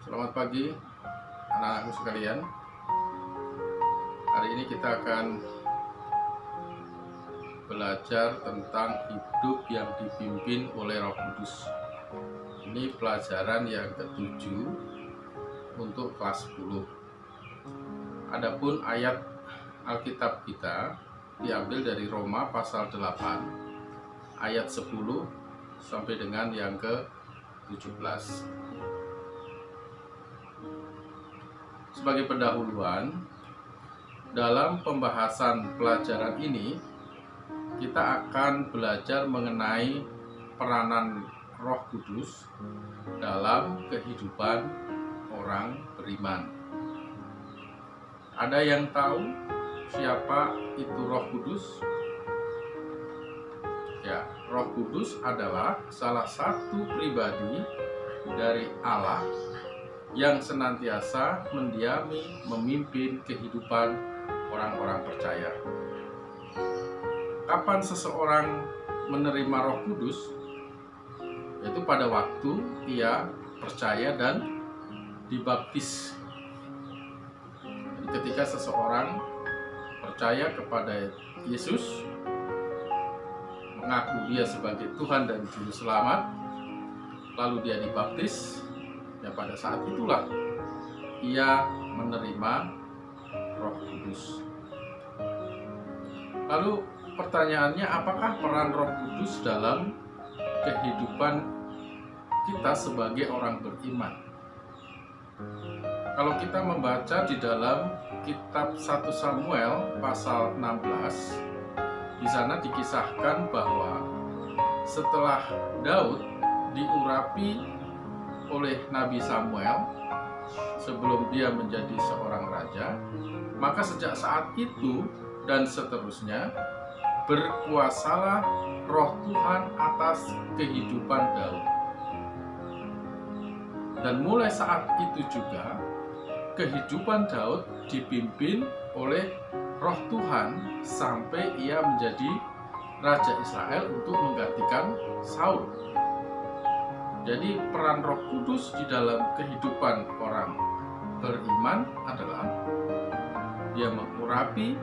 Selamat pagi anak-anakku sekalian. Hari ini kita akan belajar tentang hidup yang dipimpin oleh Roh Kudus. Ini pelajaran yang ketujuh untuk kelas 10. Adapun ayat Alkitab kita diambil dari Roma pasal 8 ayat 10 sampai dengan yang ke-17. Sebagai pendahuluan, dalam pembahasan pelajaran ini kita akan belajar mengenai peranan Roh Kudus dalam kehidupan orang beriman. Ada yang tahu siapa itu Roh Kudus? Ya, Roh Kudus adalah salah satu pribadi dari Allah yang senantiasa mendiami, memimpin kehidupan orang-orang percaya. Kapan seseorang menerima Roh Kudus? Yaitu pada waktu ia percaya dan dibaptis. Jadi ketika seseorang percaya kepada Yesus, mengaku dia sebagai Tuhan dan Juru Selamat, lalu dia dibaptis, ya pada saat itulah ia menerima Roh Kudus. Lalu pertanyaannya, apakah peran Roh Kudus dalam kehidupan kita sebagai orang beriman? Kalau kita membaca di dalam kitab 1 Samuel pasal 16, di sana dikisahkan bahwa setelah Daud diurapi oleh Nabi Samuel sebelum dia menjadi seorang raja, maka sejak saat itu dan seterusnya berkuasalah Roh Tuhan atas kehidupan Daud. Dan mulai saat itu juga kehidupan Daud dipimpin oleh Roh Tuhan sampai ia menjadi Raja Israel untuk menggantikan Saul. Jadi peran Roh Kudus di dalam kehidupan orang beriman adalah dia mengurapi,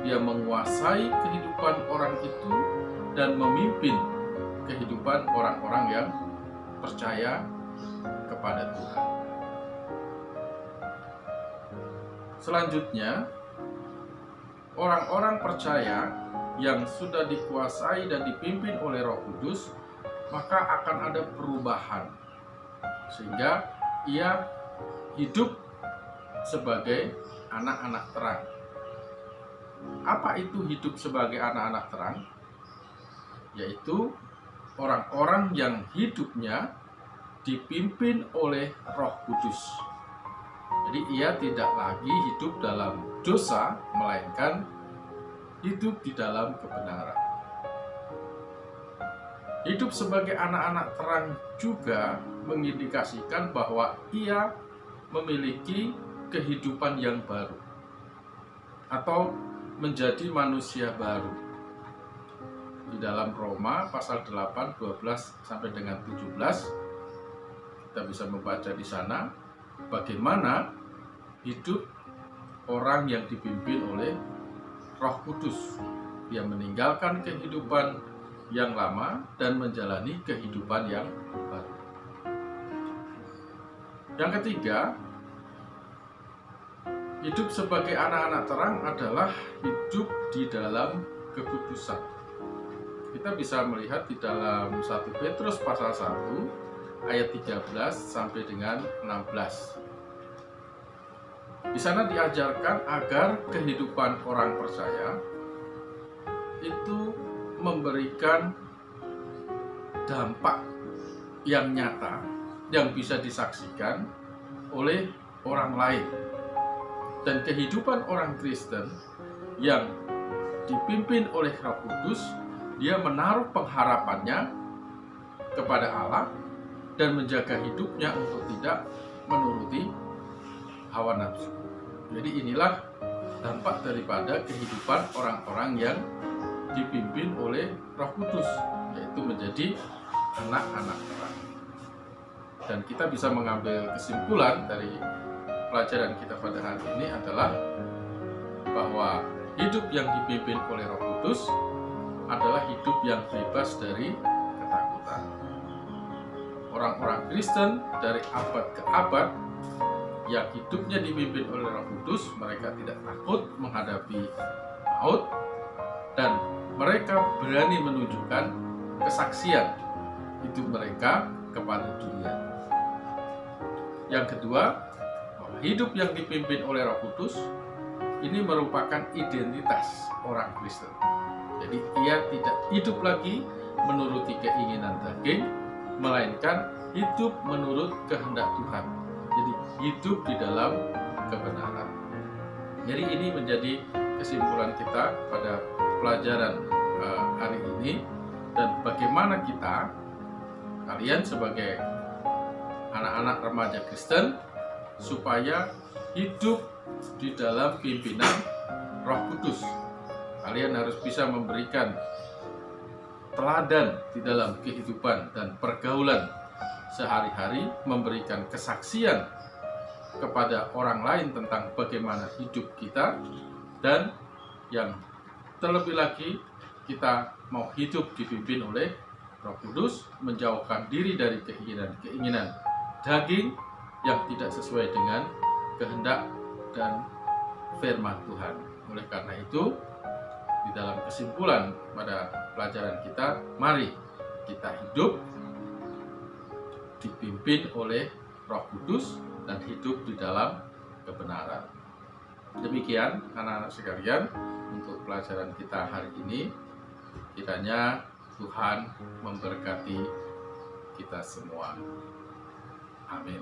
dia menguasai kehidupan orang itu dan memimpin kehidupan orang-orang yang percaya kepada Tuhan. Selanjutnya, orang-orang percaya yang sudah dikuasai dan dipimpin oleh Roh Kudus, maka akan ada perubahan sehingga ia hidup sebagai anak-anak terang. Apa itu hidup sebagai anak-anak terang? Yaitu orang-orang yang hidupnya dipimpin oleh Roh Kudus. Jadi ia tidak lagi hidup dalam dosa, melainkan hidup di dalam kebenaran. Hidup sebagai anak-anak terang juga mengindikasikan bahwa ia memiliki kehidupan yang baru atau menjadi manusia baru. Di dalam Roma pasal 8, 12 sampai dengan 17 kita bisa membaca di sana bagaimana hidup orang yang dipimpin oleh Roh Kudus. Dia meninggalkan kehidupan yang lama dan menjalani kehidupan yang baru. Yang ketiga, hidup sebagai anak-anak terang adalah hidup di dalam kekudusan. Kita bisa melihat di dalam 1 Petrus pasal 1 ayat 13 sampai dengan 16. Di sana diajarkan agar kehidupan orang percaya itu memberikan dampak yang nyata yang bisa disaksikan oleh orang lain. Dan kehidupan orang Kristen yang dipimpin oleh Roh Kudus, dia menaruh pengharapannya kepada Allah dan menjaga hidupnya untuk tidak menuruti hawa nafsu. Jadi inilah dampak daripada kehidupan orang-orang yang dipimpin oleh Roh Kudus, yaitu menjadi anak-anak terang. Dan kita bisa mengambil kesimpulan dari pelajaran kita pada hari ini adalah bahwa hidup yang dipimpin oleh Roh Kudus adalah hidup yang bebas dari ketakutan. Orang-orang Kristen dari abad ke abad yang hidupnya dipimpin oleh Roh Kudus, mereka tidak takut menghadapi maut dan mereka berani menunjukkan kesaksian hidup mereka kepada dunia. Yang kedua, bahwa hidup yang dipimpin oleh Roh Kudus ini merupakan identitas orang Kristen. Jadi ia tidak hidup lagi menuruti keinginan daging, melainkan hidup menurut kehendak Tuhan. Jadi hidup di dalam kebenaran. Jadi ini menjadi kesimpulan kita pada pelajaran hari ini, dan bagaimana kita, kalian sebagai anak-anak remaja Kristen, supaya hidup di dalam pimpinan Roh Kudus. Kalian harus bisa memberikan teladan di dalam kehidupan dan pergaulan sehari-hari, memberikan kesaksian kepada orang lain tentang bagaimana hidup kita, dan yang terlebih lagi kita mau hidup dipimpin oleh Roh Kudus, menjauhkan diri dari keinginan daging yang tidak sesuai dengan kehendak dan firman Tuhan. Oleh karena itu, di dalam kesimpulan pada pelajaran kita, mari kita hidup dipimpin oleh Roh Kudus dan hidup di dalam kebenaran. Demikian anak-anak sekalian untuk pelajaran kita hari ini. Kiranya Tuhan memberkati kita semua. Amin.